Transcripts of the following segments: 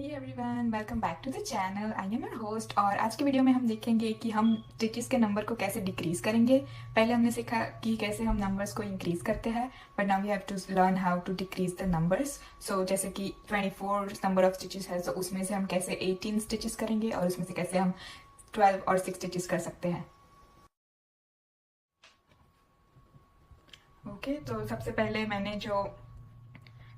Hey everyone, welcome back to the channel. I am your host और आज की video में हम देखेंगे कि हम स्टिचेस के नंबर को कैसे डिक्रीज करेंगे। पहले हमने सीखा कि कैसे हम नंबर्स को इंक्रीज करते हैं, but now we have to learn how to decrease the numbers. So जैसे कि 24 नंबर ऑफ स्टिचेस है, तो उसमें से हम कैसे 18 स्टिचेस करेंगे और उसमें से कैसे हम 12 और 6 स्टिचेस कर सकते हैं। ओके, तो सबसे पहले मैंने जो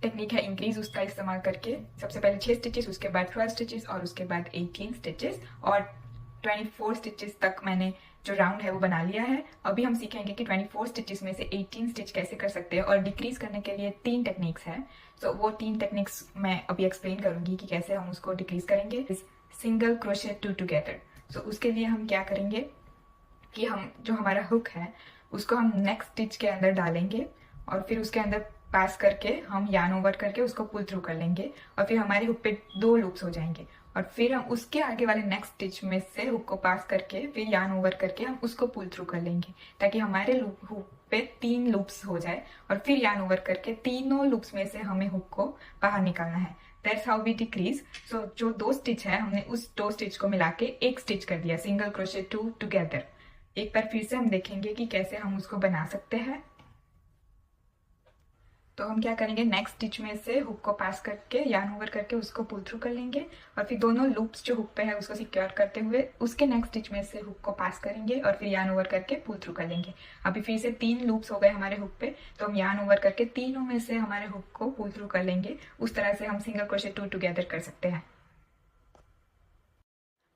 टेक्निक है इंक्रीज, उसका इस्तेमाल करके सबसे पहले 6 स्टिचेस, उसके बाद 12 स्टिचेस और उसके बाद 18 स्टिचेस और 24 स्टिचेस तक मैंने जो राउंड है वो बना लिया है। अभी हम सीखेंगे कि 24 स्टिचेस में से 18 स्टिच कैसे कर सकते हैं और डिक्रीज करने के लिए 3 टेक्निक्स हैं। सो वो 3 टेक्निक्स मैं अभी एक्सप्लेन करूंगी कि कैसे हम उसको डिक्रीज करेंगे। Single crochet two together. So उसके लिए हम क्या करेंगे कि हम जो हमारा हुक है उसको हम नेक्स्ट स्टिच के अंदर डालेंगे और फिर उसके अंदर पास करके हम यार्न ओवर करके उसको पुल थ्रू कर लेंगे और फिर हमारे हुक पे 2 लूप्स हो जाएंगे और फिर हम उसके आगे वाले नेक्स्ट स्टिच में से हुक को पास करके फिर यार्न ओवर करके हम उसको पुल थ्रू कर लेंगे, ताकि हमारे हुक पे 3 लूप्स हो जाए और फिर यार्न ओवर करके तीनों लूप्स में से हमें हुक को बाहर निकालना है। That's how we decrease. So जो 2 स्टिच है हमने उस 2 स्टिच को मिला के एक स्टिच कर दिया, सिंगल क्रोशेट टू टुगेदर। एक बार फिर से हम देखेंगे कि कैसे हम उसको बना सकते हैं। तो हम क्या करेंगे, नेक्स्ट स्टिच में से हुक को पास करके यार्न ओवर करके उसको पुल थ्रू कर लेंगे और फिर दोनों लूप्स जो हुक पे है उसको सिक्योर करते हुए उसके नेक्स्ट स्टिच में से हुक को पास करेंगे और फिर यार्न ओवर करके पुल थ्रू कर लेंगे। अभी फिर से 3 लूप्स हो गए हमारे हुक पे, तो हम यार्न ओवर करके तीनों में से हमारे हुक को पुल थ्रू कर लेंगे। उस तरह से हम सिंगल क्रोशेट टू टुगेदर कर सकते हैं।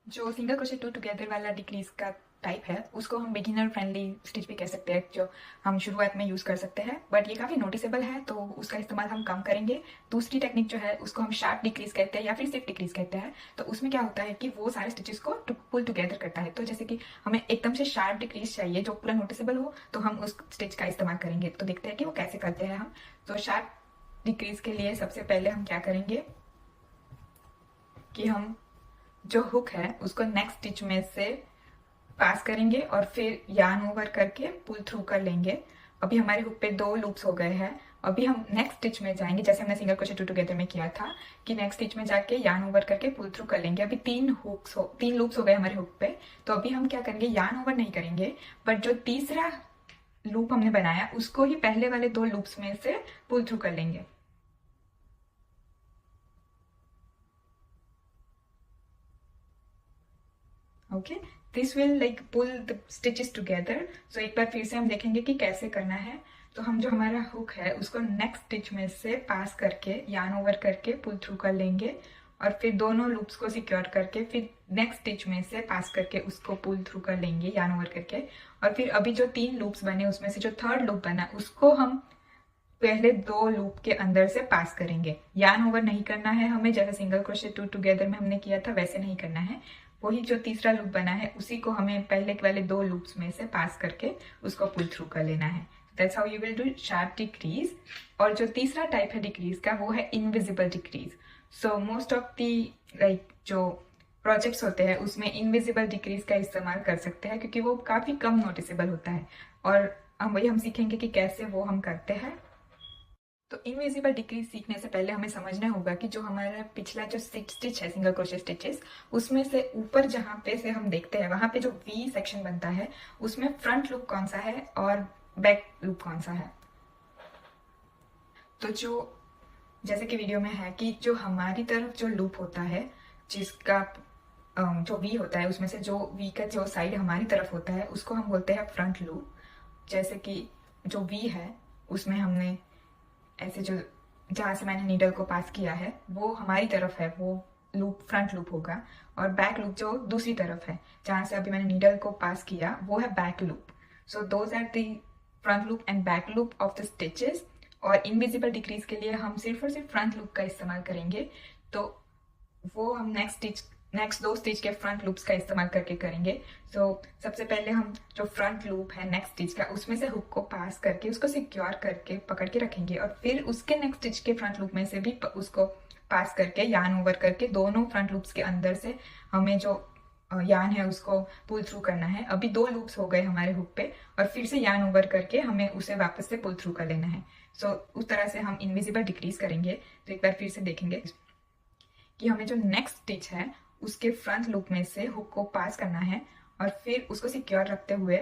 जो सिंगल क्रोशेट टू टुगेदर वाला डिक्रीज का टाइप है उसको हम बिगिनर फ्रेंडली स्टिच भी कह सकते हैं, जो हम शुरुआत में यूज कर सकते हैं, बट ये काफी नोटिसेबल है तो उसका इस्तेमाल हम कम करेंगे। दूसरी टेक्निक जो है उसको हम शार्प डिक्रीज कहते हैं या फिर सिर्फ डिक्रीज कहते हैं। तो उसमें क्या होता है कि वो सारे स्टिचेस को पुल टुगेदर करता है। तो जैसे कि हमें एकदम से शार्प डिक्रीज चाहिए जो पूरा नोटिसेबल हो, तो हम उस स्टिच का इस्तेमाल करेंगे। तो देखते हैं कि वो कैसे करते हैं हम। तो शार्प डिक्रीज के लिए सबसे पहले हम क्या करेंगे कि हम जो हुक है उसको नेक्स्ट स्टिच में से पास करेंगे और फिर यार्न ओवर करके पुल थ्रू कर लेंगे। अभी हमारे हुक पे 2 लूप्स हो गए हैं। अभी हम नेक्स्ट स्टिच में जाएंगे जैसे हमने सिंगल क्रोशेट टू टुगेदर में किया था कि नेक्स्ट स्टिच में जाके यार्न ओवर करके पुल थ्रू कर लेंगे। अभी 3 लूप्स हो गए हमारे हुक पे। तो अभी हम क्या करेंगे, यार्न ओवर नहीं करेंगे, बट जो तीसरा लूप हमने बनाया उसको ही पहले वाले 2 लूप्स में से पुल थ्रू कर लेंगे। Okay, this will like pull the stitches together. So एक बार फिर से हम देखेंगे कि कैसे करना है। तो हम जो हमारा हुक है उसको नेक्स्ट स्टिच में से पास करके यार्न ओवर करके पुल थ्रू कर लेंगे और फिर दोनों लूप्स को सिक्योर करके फिर नेक्स्ट स्टिच में से पास करके उसको पुल थ्रू कर लेंगे यार्न ओवर करके। और फिर अभी जो 3 लूप्स बने उसमें से जो थर्ड लूप बना उसको हम पहले 2 लूप के अंदर से पास करेंगे। यार्न ओवर नहीं करना है हमें, जैसे सिंगल क्रोशेट टू टुगेदर में हमने किया था वैसे नहीं करना है। वही जो तीसरा लूप बना है उसी को हमें पहले वाले 2 लूप्स में से पास करके उसको पुल थ्रू कर लेना है। That's how you will do sharp decrease. और जो तीसरा टाइप है डिक्रीज का वो है invisible decrease. So most of the like जो प्रोजेक्ट्स होते हैं उसमें इनविजिबल डिक्रीज का इस्तेमाल कर सकते हैं क्योंकि वो काफी कम नोटिसेबल होता है और वही हम सीखेंगे कि कैसे वो हम करते हैं। तो इनविजिबल डिक्रीज सीखने से पहले हमें समझना होगा कि जो हमारा पिछला जो स्टिच है सिंगल क्रोशेट स्टिचेस उसमें से ऊपर जहाँ पे से हम देखते हैं वहां पे जो वी सेक्शन बनता है उसमें फ्रंट लूप कौन सा है और बैक लूप कौन सा है। तो जो जैसे कि वीडियो में है कि जो हमारी तरफ जो लूप होता है जिसका जो वी होता है उसमें से जो वी का जो साइड हमारी तरफ होता है उसको हम बोलते हैं फ्रंट लूप। जैसे कि जो वी है उसमें हमने ऐसे जो जहाँ से मैंने नीडल को पास किया है वो हमारी तरफ है, वो लूप फ्रंट लूप होगा। और बैक लूप जो दूसरी तरफ है जहाँ से अभी मैंने नीडल को पास किया वो है back loop. So those are the front loop and back loop of the stitches. और इनविजिबल डिक्रीज के लिए हम सिर्फ और सिर्फ फ्रंट लूप का इस्तेमाल करेंगे। तो वो हम नेक्स्ट 2 स्टिच के फ्रंट लूप्स का इस्तेमाल करके करेंगे। सो सबसे पहले हम जो फ्रंट लूप है नेक्स्ट स्टिच का उसमें से हुक को पास करके उसको सिक्योर करके पकड़ के रखेंगे और फिर उसके नेक्स्ट स्टिच के फ्रंट लूप में से भी उसको पास करके यार्न ओवर करके दोनों फ्रंट लूप्स के अंदर से हमें जो यार्न है उसको पुल थ्रू करना है। अभी 2 लूप्स हो गए हमारे हुक पे और फिर से यार्न ओवर करके हमें उसे वापस से पुल थ्रू कर लेना है। सो उस तरह से हम इनविजिबल डिक्रीज करेंगे। तो एक बार फिर से देखेंगे। कि हमें जो नेक्स्ट स्टिच है उसके फ्रंट लूप में से हुक को पास करना है और फिर उसको सिक्योर रखते हुए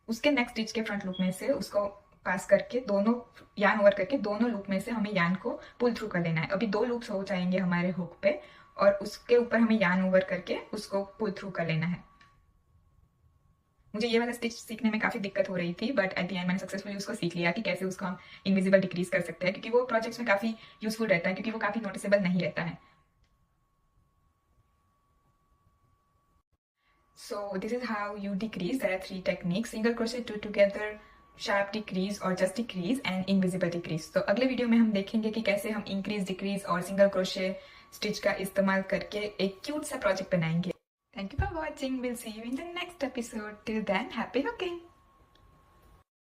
उसके नेक्स्ट स्टिच के फ्रंट लूप में से उसको पास करके दोनों यान ओवर करके दोनों लूप में से हमें यान को पुल थ्रू कर लेना है। अभी 2 लूप्स हो जाएंगे हमारे हुक पे और उसके ऊपर हमें यान ओवर करके उसको पुल थ्रू कर लेना है। मुझे ये वाला स्टिच सीखने में काफी दिक्कत हो रही थी, बट एट द एंड मैंने सक्सेसफुली उसको सीख लिया कि कैसे उसको हम इनविजिबल डिक्रीज कर सकते हैं, क्योंकि वो प्रोजेक्ट्स में काफी यूजफुल रहता है, क्योंकि वो काफी नोटिसेबल नहीं रहता है। So this is how you decrease. There are 3 techniques: single crochet, 2 together, sharp decrease और just decrease and invisible decrease. तो अगले वीडियो में हम देखेंगे कि कैसे हम increase, decrease और single crochet स्टिच का इस्तेमाल करके एक क्यूट सा प्रोजेक्ट बनाएंगे। Thank you for watching. We'll see you in the next episode. Till then, happy hooking!